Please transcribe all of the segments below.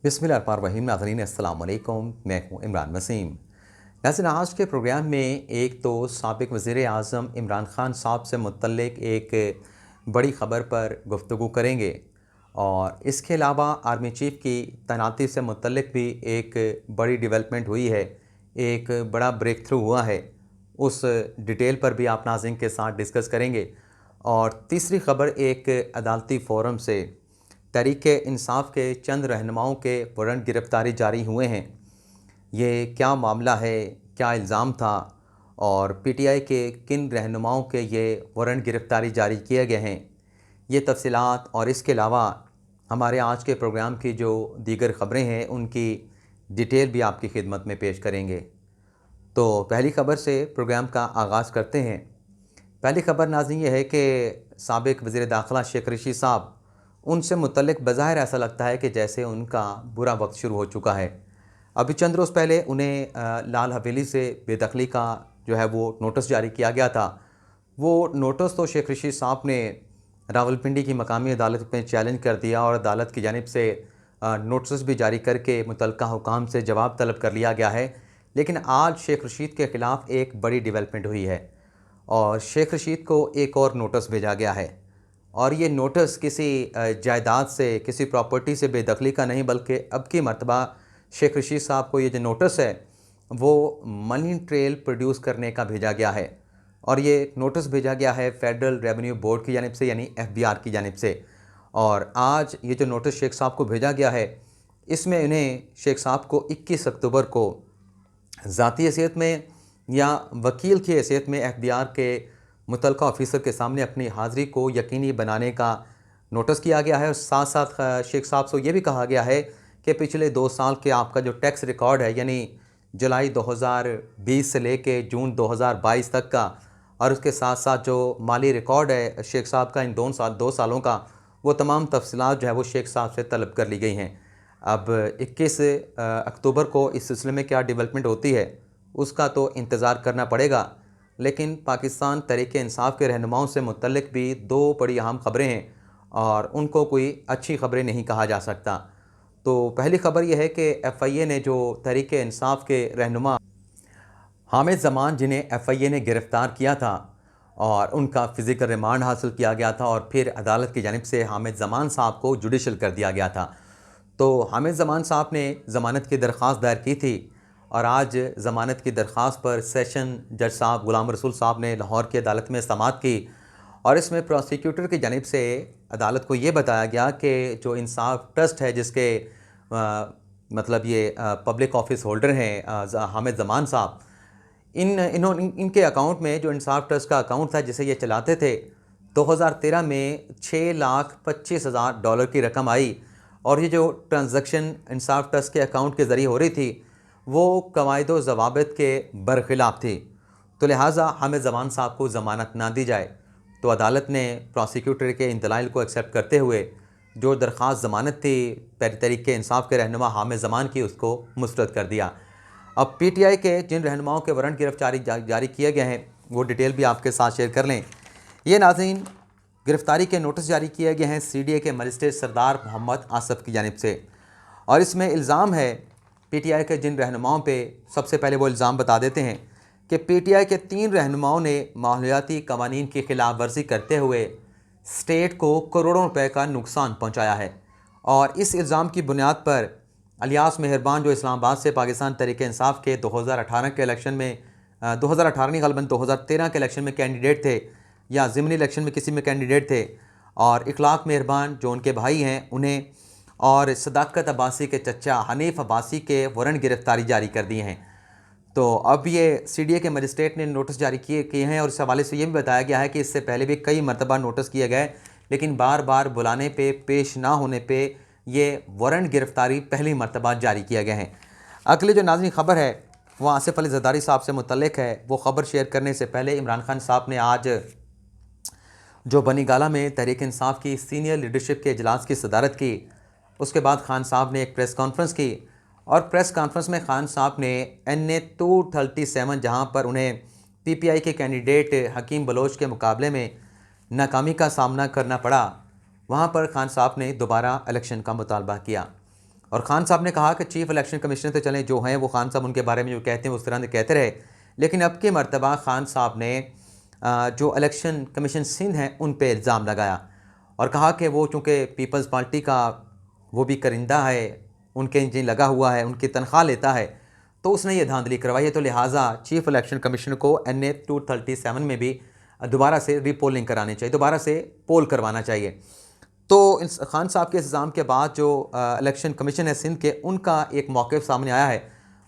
बिस्मिल्लाहिर्रहमानिर्रहीम। नाज़रीन अस्सलाम वालेकुम, मैं हूँ इमरान वसीम। नाज़रीन, आज के प्रोग्राम में एक तो साबिक़ वज़ीर आज़म इमरान ख़ान साहब से मुतल्लिक़ एक बड़ी ख़बर पर गुफ्तगू करेंगे और इसके अलावा आर्मी चीफ़ की तैनाती से मुतल्लिक़ भी एक बड़ी डेवलपमेंट हुई है, एक बड़ा ब्रेक थ्रू हुआ है। उस डिटेल पर भी आप नाज़रीन के साथ डिस्कस करेंगे। और तीसरी ख़बर एक अदालती फ़ोरम से तहरीक-ए-इंसाफ़ के चंद रहनुमाओं के वारंट गिरफ़्तारी जारी हुए हैं। ये क्या मामला है, क्या इल्ज़ाम था और पीटीआई के किन रहनुमाओं के ये वारंट गिरफ़्तारी जारी किए गए हैं, ये तफ़सीलात और इसके अलावा हमारे आज के प्रोग्राम की जो दीगर ख़बरें हैं उनकी डिटेल भी आपकी खिदमत में पेश करेंगे। तो पहली ख़बर से प्रोग्राम का आगाज़ करते हैं। पहली ख़बर नाज़रीन ये है कि साबिक़ वज़ीर दाख़िला शेख रशीद साहब, उनसे मुतल्लिक़ बज़ाहिर ऐसा लगता है कि जैसे उनका बुरा वक्त शुरू हो चुका है। अभी चंद रोज़ पहले उन्हें लाल हवेली से बेदखली का जो है वो नोटिस जारी किया गया था। वो नोटिस तो शेख रशीद साहब ने रावलपिंडी की मकामी अदालत में चैलेंज कर दिया और अदालत की जानिब से नोटिस भी जारी करके मुतल्लिक़ा हुकाम से जवाब तलब कर लिया गया है। लेकिन आज शेख रशीद के ख़िलाफ़ एक बड़ी डेवलपमेंट हुई है और शेख रशीद को एक और नोटिस भेजा गया है। और ये नोटिस किसी जायदाद से, किसी प्रॉपर्टी से बेदखली का नहीं, बल्कि अब की मरतबा शेख रशीद साहब को ये जो नोटिस है वो मनी ट्रेल प्रोड्यूस करने का भेजा गया है। और ये नोटिस भेजा गया है फेडरल रेवेन्यू बोर्ड की जानिब से, यानी एफबीआर की जानिब से। और आज ये जो नोटिस शेख साहब को भेजा गया है, इसमें इन्हें शेख साहब को 21 अक्टूबर को ज़ाती हैसियत में या वकील की हैसियत में एफबीआर के मुतल्लिका ऑफिसर के सामने अपनी हाज़िरी को यकीनी बनाने का नोटिस किया गया है। और साथ साथ शेख साहब से ये भी कहा गया है कि पिछले 2 साल के आपका जो टैक्स रिकॉर्ड है, यानी जुलाई 2020 से लेके जून 2022 तक का, और उसके साथ साथ जो माली रिकॉर्ड है शेख साहब का इन 2 सालों का, वो तमाम तफसीलात जो है वो शेख साहब से तलब कर ली गई हैं। अब 21 अक्टूबर को इस सिलसिले में क्या डेवलपमेंट होती है उसका तो इंतज़ार करना पड़ेगा। लेकिन पाकिस्तान तहरीक-ए-इंसाफ़ के रहनुमाओं से मुतल्लिक़ भी 2 बड़ी अहम ख़बरें हैं और उनको कोई अच्छी ख़बरें नहीं कहा जा सकता। तो पहली ख़बर यह है कि एफ़आईए ने जो तहरीक-ए-इंसाफ़ के रहनुमा हामिद ज़मान, जिन्हें एफ़आईए ने गिरफ़्तार किया था और उनका फ़िज़िकल रिमांड हासिल किया गया था और फिर अदालत की जानिब से हामिद ज़मान साहब को जुडिशल कर दिया गया था। तो हामिद ज़मान साहब ने ज़मानत की दरख्वास्त दायर की थी और आज ज़मानत की दरख्वास्त पर सेशन जज साहब ग़ुलाम रसूल साहब ने लाहौर की अदालत में समाअत की। और इसमें प्रोसिक्यूटर की जानिब से अदालत को ये बताया गया कि जो इंसाफ ट्रस्ट है, जिसके मतलब ये पब्लिक ऑफिस होल्डर हैं हामिद ज़मान साहब, इनके अकाउंट में जो इंसाफ ट्रस्ट का अकाउंट था जिसे ये चलाते थे, 2013 में $6,25,000 की रकम आई। और ये जो ट्रांजैक्शन इंसाफ ट्रस्ट के अकाउंट के ज़रिए हो रही थी वो कवायद व ज़वाबित के बरखिलाफ़ थी। तो लिहाजा हामिद ज़मान साहब को ज़मानत ना दी जाए। तो अदालत ने प्रोसिक्यूटर के इन दलाइल को एक्सेप्ट करते हुए जो दरख्वास्त ज़मानत थी तहरीक-ए-इंसाफ़ के रहनुमा हामिद ज़मान की, उसको मुस्तरद कर दिया। अब पीटीआई के जिन रहनुमाओं के वारंट गिरफ़्तारी जारी किए गए हैं वो डिटेल भी आपके साथ शेयर कर लें। ये नाज़रीन, गिरफ़्तारी के नोटिस जारी किए गए हैं सीडीए के मजिस्ट्रेट सरदार मोहम्मद आसफ़ की जानिब से। और इसमें इल्ज़ाम है पीटीआई के जिन रहनुमाओं पे, सबसे पहले वो इल्ज़ाम बता देते हैं कि पीटीआई के 3 रहनुमाओं ने माहौलियाती कवानीन की खिलाफ वर्जी करते हुए स्टेट को करोड़ों रुपए का नुकसान पहुँचाया है। और इस इल्ज़ाम की बुनियाद पर अलियास मेहरबान, जो इस्लामाबाद से पाकिस्तान तहरीक-ए-इंसाफ़ के 2018 के इलेक्शन में 2018 नहीं ग़ालिबन 2013 के इलेक्शन में कैंडिडेट थे या ज़िमनी इलेक्शन में किसी में कैंडिडेट थे, और इखलाक मेहरबान जो उनके भाई हैं उन्हें, और सदाकत अब्बासी के चचा हनीफ अब्बासी के वारंट गिरफ़्तारी जारी कर दिए हैं। तो अब ये सीडीए के मजिस्ट्रेट ने नोटिस जारी किए हैं और इस हवाले से ये भी बताया गया है कि इससे पहले भी कई मरतबा नोटिस किए गए, लेकिन बार बार बुलाने पे, पेश ना होने पे ये वारंट गिरफ़्तारी पहली मरतबा जारी किए गए हैं। अगली जो नाज़रीन ख़बर है वो आसिफ़ अली ज़रदारी साहब से मुतल्लिक़ है। वो ख़बर शेयर करने से पहले इमरान ख़ान साहब ने आज जो बनी गाला में तहरीक इंसाफ़ की सीनियर लीडरशिप के इजलास की सदारत की, उसके बाद ख़ान साहब ने एक प्रेस कॉन्फ्रेंस की और प्रेस कॉन्फ्रेंस में ख़ान साहब ने NA 237, जहां पर उन्हें PPI के कैंडिडेट हकीम बलोच के मुकाबले में नाकामी का सामना करना पड़ा, वहां पर ख़ान साहब ने दोबारा इलेक्शन का मुतालबा किया। और ख़ान साहब ने कहा कि चीफ़ इलेक्शन कमिश्नर तो चलें जो हैं वो ख़ान साहब उनके बारे में जो कहते हैं उस तरह से कहते रहे, लेकिन अब की मरतबा ख़ान साहब ने जो इलेक्शन कमीशन सिंध हैं उन पर इल्ज़ाम लगाया और कहा कि वो चूँकि पीपल्स पार्टी का वो भी करिंदा है, उनके इंजन लगा हुआ है, उनकी तनख्वाह लेता है, तो उसने ये धांधली करवाई है, तो लिहाजा चीफ़ इलेक्शन कमीशन को NA 237 में भी दोबारा से रीपोलिंग करानी चाहिए, दोबारा से पोल करवाना चाहिए। तो ख़ान साहब के इल्ज़ाम के बाद जो इलेक्शन कमीशन है सिंध के, उनका एक मौक़िफ़ सामने आया है।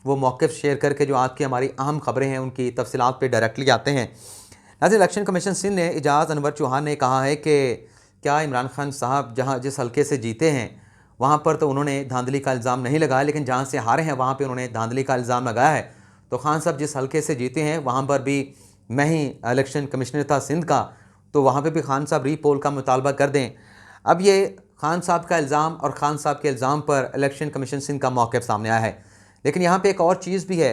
वो मौक़िफ़ शेयर करके जो आज की हमारी अहम ख़बरें हैं उनकी तफसीलात पे डायरेक्टली आते हैं। नाज़रीन, इलेक्शन कमीशन सिंध ने एजाज़ अनवर चौहान ने कहा है कि क्या इमरान खान साहब जहाँ जिस हल्के से जीते हैं वहाँ पर तो उन्होंने धांधली का इल्ज़ाम नहीं लगाया, लेकिन जहाँ से हारे हैं वहाँ पे उन्होंने धांधली का इल्ज़ाम लगाया है। तो खान साहब जिस हल्के से जीते हैं वहाँ पर भी मैं ही इलेक्शन कमिश्नर था सिंध का, तो वहाँ पे भी खान साहब रीपोल का मुतालबा कर दें। अब ये खान साहब का इल्ज़ाम और ख़ान साहब के इल्ज़ाम पर इलेक्शन कमीशन सिंध का मौक़िफ़ सामने आया है। लेकिन यहाँ पर एक और चीज़ भी है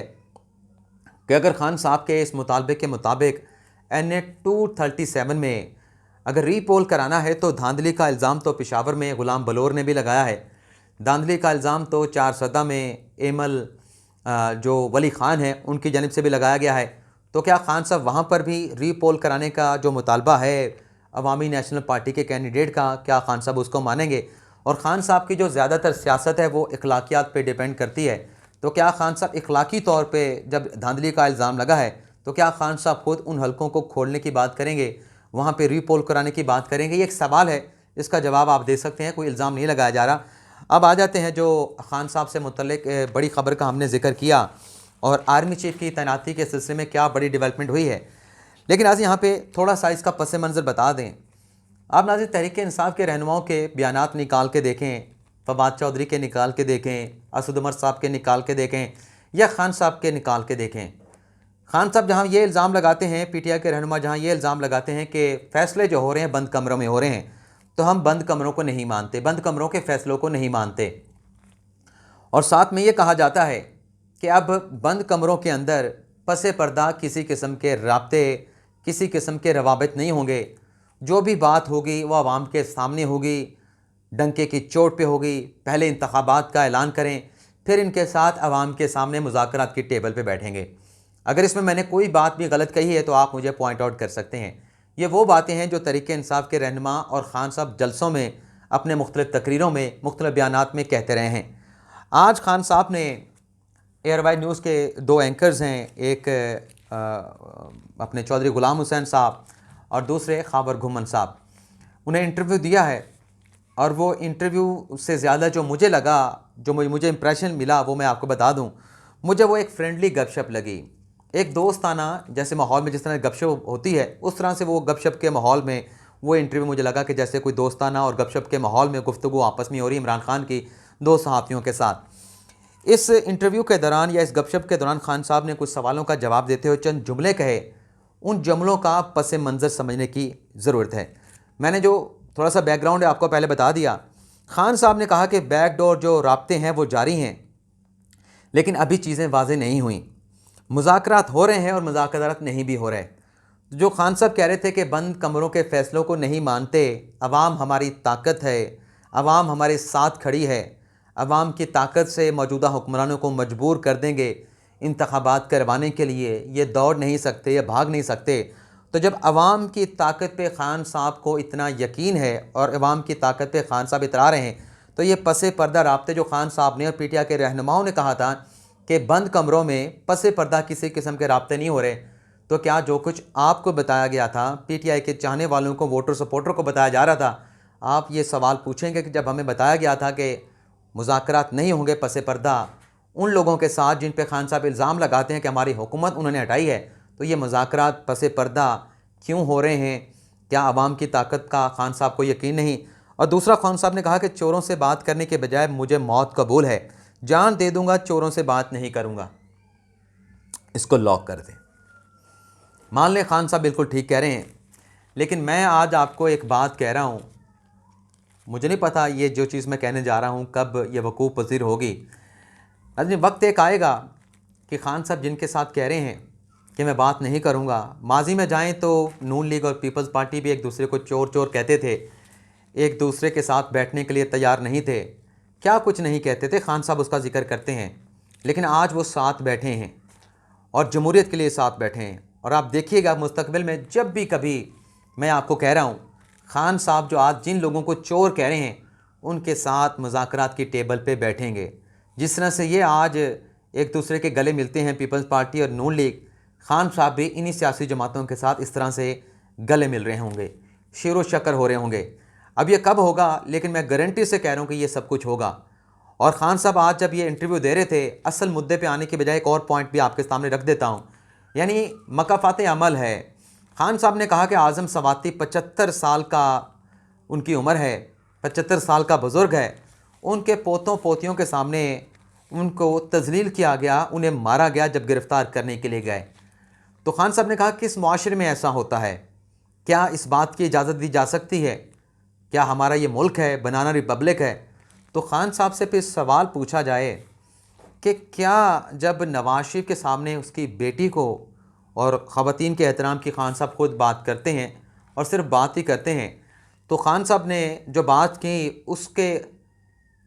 कि अगर ख़ान साहब के इस मुतालबे के मुताबिक NA 237 में अगर रीपोल कराना है तो धांधली का इल्ज़ाम तो पेशावर में ग़ुलाम बलोर ने भी लगाया है, धांधली का इल्ज़ाम तो 4 में एमल जो वली ख़ान है उनकी जानिब से भी लगाया गया है। तो क्या ख़ान साहब वहाँ पर भी रीपोल कराने का जो मुतालबा है अवामी नेशनल पार्टी के कैंडिडेट का, क्या ख़ान साहब उसको मानेंगे? और ख़ान साहब की जो ज़्यादातर सियासत है वो अखलाकियात पे डिपेंड करती है, तो क्या ख़ान साहब अखलाकी तौर पे जब धांधली का इल्ज़ाम लगा है तो क्या ख़ान साहब खुद उन हलकों को खोलने की बात करेंगे, वहाँ पे रीपोल कराने की बात करेंगे? ये एक सवाल है, इसका जवाब आप दे सकते हैं, कोई इल्ज़ाम नहीं लगाया जा रहा। अब आ जाते हैं जो ख़ान साहब से मुतल्लिक बड़ी ख़बर का हमने ज़िक्र किया और आर्मी चीफ़ की तैनाती के सिलसिले में क्या बड़ी डेवलपमेंट हुई है। लेकिन आज यहाँ पे थोड़ा सा इसका पस मंज़र बता दें। आप नाज़रीन तहरीक इंसाफ के रहनुमाओं के बयानात निकाल के देखें, फवाद चौधरी के निकाल के देखें, असद उमर साहब के निकाल के देखें या ख़ान साहब के निकाल के देखें। ख़ान साहब जहाँ ये इल्ज़ाम लगाते हैं, PTI के रहनुमा जहाँ ये इल्ज़ाम लगाते हैं कि फ़ैसले जो हो रहे हैं बंद कमरों में हो रहे हैं, तो हम बंद कमरों को नहीं मानते, बंद कमरों के फ़ैसलों को नहीं मानते। और साथ में ये कहा जाता है कि अब बंद कमरों के अंदर पसे पर्दा किसी किस्म के राब्ते, किसी किस्म के रवाबित नहीं होंगे। जो भी बात होगी वो आवाम के सामने होगी, डंके की चोट पे होगी। पहले इंतखाबात का ऐलान करें, फिर इनके साथ आवाम के सामने मुज़ाकरात की टेबल पे बैठेंगे। अगर इसमें मैंने कोई बात भी गलत कही है तो आप मुझे पॉइंट आउट कर सकते हैं। ये वो बातें हैं जो तहरीक इंसाफ के रहनुमा और ख़ान साहब जलसों में, अपने मुख्तलिफ़ तकरीरों में, मुख्तलिफ़ बयानात में कहते रहे हैं। आज ख़ान साहब ने एयरवाइड न्यूज़ के 2 एंकर्स हैं, एक अपने चौधरी ग़ुलाम हुसैन साहब और दूसरे ख़ाबर घुमन साहब, उन्हें इंटरव्यू दिया है। और वो इंटरव्यू से ज़्यादा जो मुझे लगा, जो मुझे इंप्रेशन मिला वो मैं आपको बता दूं। मुझे वो एक फ्रेंडली गपशप लगी, एक दोस्ताना जैसे माहौल में जिस तरह गपशप होती है उस तरह से वो गपशप के माहौल में वो इंटरव्यू मुझे लगा कि जैसे कोई दोस्ताना और गपशप के माहौल में गुफ्तगू आपस में हो रही इमरान खान की 2 सहाफ़ियों के साथ। इस इंटरव्यू के दौरान या इस गपशप के दौरान ख़ान साहब ने कुछ सवालों का जवाब देते हुए चंद जुमले कहे। उन जुमलों का पस मंज़र समझने की ज़रूरत है। मैंने जो थोड़ा सा बैकग्राउंड है आपको पहले बता दिया। ख़ान साहब ने कहा कि बैकडोर जो राब्ते हैं वो जारी हैं, लेकिन अभी चीज़ें वाज़ेह नहीं हुई। मुज़ाकरात हो रहे हैं और मुज़ाकरात नहीं भी हो रहे। जो ख़ान साहब कह रहे थे कि बंद कमरों के फ़ैसलों को नहीं मानते, अवाम हमारी ताकत है, अवाम हमारे साथ खड़ी है, अवाम की ताकत से मौजूदा हुक्मरानों को मजबूर कर देंगे इंतखाबात करवाने के लिए, ये दौड़ नहीं सकते, ये भाग नहीं सकते। तो जब अवाम की ताकत पे ख़ान साहब को इतना यकीन है और अवाम की ताकत पे ख़ान साहब इतरा रहे हैं, तो ये पसे पर्दा राब्ते जो ख़ान साहब ने और PTI के रहनुमाओं ने कहा था कि बंद कमरों में पसे पर्दा किसी किस्म के राब्ते नहीं हो रहे, तो क्या जो कुछ आपको बताया गया था, PTI के चाहने वालों को, वोटर सपोर्टर को बताया जा रहा था, आप ये सवाल पूछेंगे कि जब हमें बताया गया था कि मुज़ाकरात नहीं होंगे पसे पर्दा उन लोगों के साथ जिन पे ख़ान साहब इल्ज़ाम लगाते हैं कि हमारी हुकूमत उन्होंने हटाई है, तो ये मुज़ाकरात पसे पर्दा क्यों हो रहे हैं? क्या आवाम की ताकत का ख़ान साहब को यकीन नहीं? और दूसरा, ख़ान साहब ने कहा कि चोरों से बात करने के बजाय मुझे मौत कबूल है, जान दे दूंगा, चोरों से बात नहीं करूंगा। इसको लॉक कर दें। मान लें ख़ान साहब बिल्कुल ठीक कह रहे हैं, लेकिन मैं आज आपको एक बात कह रहा हूँ, मुझे नहीं पता ये जो चीज़ मैं कहने जा रहा हूँ कब ये वकूफ़ पज़ीर होगी। लेकिन वक्त एक आएगा कि ख़ान साहब जिनके साथ कह रहे हैं कि मैं बात नहीं करूंगा, माजी में जाएं तो नून लीग और पीपल्स पार्टी भी एक दूसरे को चोर चोर कहते थे, एक दूसरे के साथ बैठने के लिए तैयार नहीं थे। क्या कुछ नहीं कहते थे, खान साहब उसका जिक्र करते हैं, लेकिन आज वो साथ बैठे हैं और जमहूरियत के लिए साथ बैठे हैं। और आप देखिएगा मुस्तकबिल में जब भी कभी, मैं आपको कह रहा हूँ, खान साहब जो आज जिन लोगों को चोर कह रहे हैं उनके साथ मुज़ाकरात की टेबल पे बैठेंगे। जिस तरह से ये आज एक दूसरे के गले मिलते हैं, पीपल्स पार्टी और नून लीग, खान साहब भी इन्हीं सियासी जमातों के साथ इस तरह से गले मिल रहे होंगे, शेरो शक्कर हो रहे होंगे। अब ये कब होगा, लेकिन मैं गारंटी से कह रहा हूँ कि ये सब कुछ होगा। और ख़ान साहब आज जब ये इंटरव्यू दे रहे थे, असल मुद्दे पे आने के बजाय एक और पॉइंट भी आपके सामने रख देता हूँ, यानी मकाफ़ात अमल है। ख़ान साहब ने कहा कि आज़म सवाती 75 साल का उनकी उम्र है, 75 साल का बुज़ुर्ग है, उनके पोतों पोतियों के सामने उनको तज़लील किया गया, उन्हें मारा गया जब गिरफ़्तार करने के लिए गए। तो ख़ान साहब ने कहा कि इस मुआशरे में ऐसा होता है, क्या इस बात की इजाज़त दी जा सकती है? क्या हमारा ये मुल्क है, बनाना रिपब्लिक है? तो ख़ान साहब से फिर सवाल पूछा जाए कि क्या जब नवाज शरीफ के सामने उसकी बेटी को और ख़वातीन के एहतराम की ख़ान साहब खुद बात करते हैं और सिर्फ बात ही करते हैं, तो ख़ान साहब ने जो बात की उसके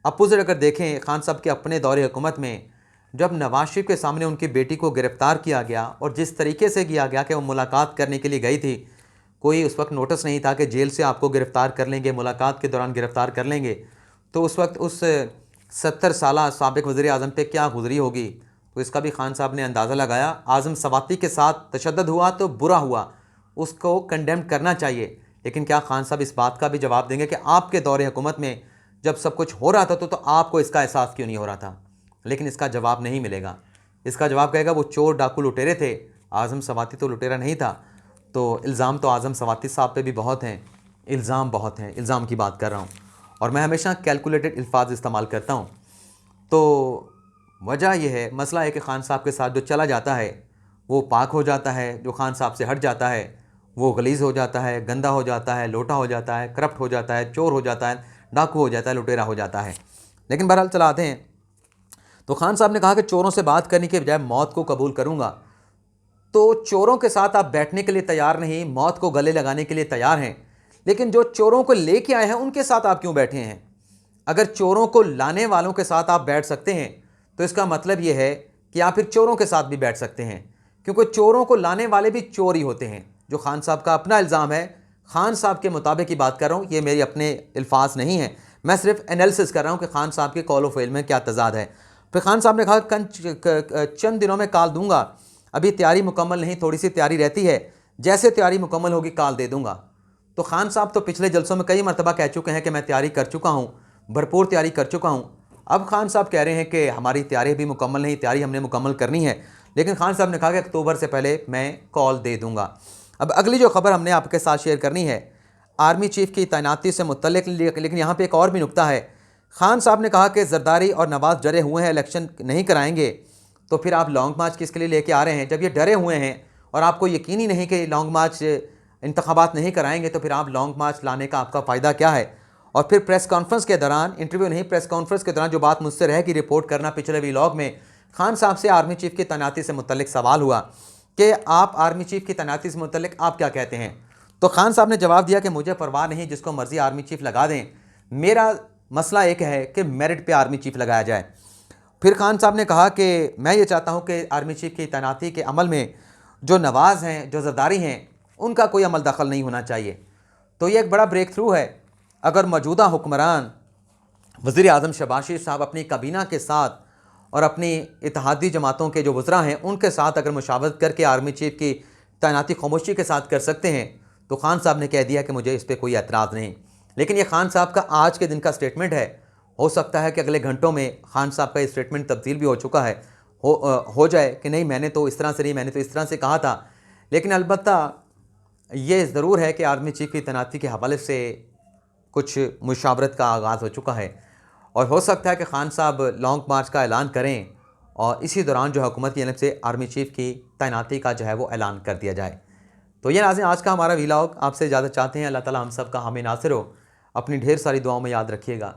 अपोज़िट अगर देखें, ख़ान साहब के अपने दौरे हुकूमत में जब नवाज शरीफ के सामने उनकी बेटी को गिरफ़्तार किया गया और जिस तरीके से किया गया कि वो मुलाकात करने के लिए गई थी, कोई उस वक्त नोटिस नहीं था कि जेल से आपको गिरफ़्तार कर लेंगे, मुलाकात के दौरान गिरफ़्तार कर लेंगे। तो उस वक्त उस 70 साला साबिक़ वज़ीर आज़म पे क्या गुज़री होगी, तो इसका भी ख़ान साहब ने अंदाज़ा लगाया। आज़म सवाती के साथ तशद्दुद हुआ तो बुरा हुआ, उसको कंडेम करना चाहिए, लेकिन क्या ख़ान साहब इस बात का भी जवाब देंगे कि आपके दौरे हुकूमत में जब सब कुछ हो रहा था तो आपको इसका एहसास क्यों नहीं हो रहा था? लेकिन इसका जवाब नहीं मिलेगा। इसका जवाब कहेगा वो चोर डाकू लुटेरे थे, आज़म सवाती तो लुटेरा नहीं था। तो इल्ज़ाम तो आज़म सवाती साहब पे भी बहुत हैं, इल्ज़ाम बहुत हैं, इल्ज़ाम की बात कर रहा हूँ और मैं हमेशा कैलकुलेटेड अल्फाज इस्तेमाल करता हूँ। तो वजह यह है, मसला है कि ख़ान साहब के साथ जो चला जाता है वो पाक हो जाता है, जो ख़ान साहब से हट जाता है वो गलीज़ हो जाता है, गंदा हो जाता है, लोटा हो जाता है, करप्ट हो जाता है, चोर हो जाता है, डाकू हो जाता है, लुटेरा हो जाता है। लेकिन बहरहाल चलाते हैं। तो ख़ान साहब ने कहा कि चोरों से बात करने के बजाय मौत को कबूल करूँगा। तो चोरों के साथ आप बैठने के लिए तैयार नहीं, मौत को गले लगाने के लिए तैयार हैं, लेकिन जो चोरों को लेके आए हैं उनके साथ आप क्यों बैठे हैं? अगर चोरों को लाने वालों के साथ आप बैठ सकते हैं तो इसका मतलब ये है कि आप फिर चोरों के साथ भी बैठ सकते हैं, क्योंकि चोरों को लाने वाले भी चोर ही होते हैं। जो ख़ान साहब का अपना इल्ज़ाम है, ख़ान साहब के मुताबिक ही बात कर रहा हूँ, ये मेरी अपने अल्फाज नहीं है, मैं सिर्फ एनालिसिस कर रहा हूँ कि ख़ान साहब के कौल व फ़ेल में क्या तज़ाद है। फिर ख़ान साहब ने कहा चंद दिनों में कॉल दूंगा, अभी तैयारी मुकम्मल नहीं, थोड़ी सी तैयारी रहती है, जैसे तैयारी मुकम्मल होगी कॉल दे दूंगा। तो ख़ान साहब तो पिछले जलसों में कई मरतबा कह चुके हैं कि मैं तैयारी कर चुका हूँ, भरपूर तैयारी कर चुका हूँ। अब ख़ान साहब कह रहे हैं कि हमारी तैयारी भी मुकम्मल नहीं, तैयारी हमने मुकम्मल करनी है, लेकिन ख़ान साहब ने कहा कि अक्टूबर से पहले मैं कॉल दे दूँगा। अब अगली जो खबर हमने आपके साथ शेयर करनी है आर्मी चीफ़ की तैनाती से मुतल्लिक, लेकिन यहाँ पर एक और भी नुक्ता है। ख़ान साहब ने कहा कि ज़रदारी और नवाज़ डरे हुए हैं, इलेक्शन नहीं कराएंगे, तो फिर आप लॉन्ग मार्च किसके लिए लेके आ रहे हैं? जब ये डरे हुए हैं और आपको यकीन ही नहीं कि लॉन्ग मार्च इंतखाबात नहीं कराएंगे, तो फिर आप लॉन्ग मार्च लाने का आपका फ़ायदा क्या है? और फिर प्रेस कॉन्फ्रेंस के दौरान, इंटरव्यू नहीं, प्रेस कॉन्फ्रेंस के दौरान जो बात मुझसे रहेगी रिपोर्ट करना, पिछले व्लॉग में ख़ान साहब से आर्मी चीफ़ की तैनाती से मुतल्लिक सवाल हुआ कि आप आर्मी चीफ़ की तैनाती से मुतल्लिक आप क्या कहते हैं? तो ख़ान साहब ने जवाब दिया कि मुझे परवाह नहीं, जिसको मर्ज़ी आर्मी चीफ़ लगा दें, मेरा मसला एक है कि मेरिट पे आर्मी चीफ़ लगाया जाए। फिर ख़ान साहब ने कहा कि मैं ये चाहता हूँ कि आर्मी चीफ़ की तैनाती के अमल में जो नवाज़ हैं, जो ज़रदारी हैं, उनका कोई अमल दखल नहीं होना चाहिए। तो ये एक बड़ा ब्रेक थ्रू है। अगर मौजूदा हुक्मरान वज़ीर आज़म शहबाज शरीफ साहब अपनी काबीना के साथ और अपनी इत्तेहादी जमातों के जो वज़रा हैं उनके साथ अगर मुशावरत करके आर्मी चीफ़ की तैनाती खामोशी के साथ कर सकते हैं, तो ख़ान साहब ने कह दिया कि मुझे इस पर कोई एतराज़ नहीं। लेकिन ये ख़ान साहब का आज के दिन का स्टेटमेंट है, हो सकता है कि अगले घंटों में ख़ान साहब का स्टेटमेंट तब्दील भी हो चुका है, हो जाए कि नहीं मैंने तो इस तरह से नहीं, मैंने तो इस तरह से कहा था। लेकिन अलबत्ता ये ज़रूर है कि आर्मी चीफ़ की तैनाती के हवाले से कुछ मुशावरत का आगाज़ हो चुका है और हो सकता है कि ख़ान साहब लॉन्ग मार्च का ऐलान करें और इसी दौरान जो हुकूमत की तरफ से आर्मी चीफ़ की तैनाती का जो है वो ऐलान कर दिया जाए। तो ये नाज़रीन आज का हमारा व्लॉग, आपसे इजाज़त चाहते हैं। अल्लाह ताला हम सब का हामी नासिर हो। अपनी ढेर सारी दुआओं में याद रखिएगा।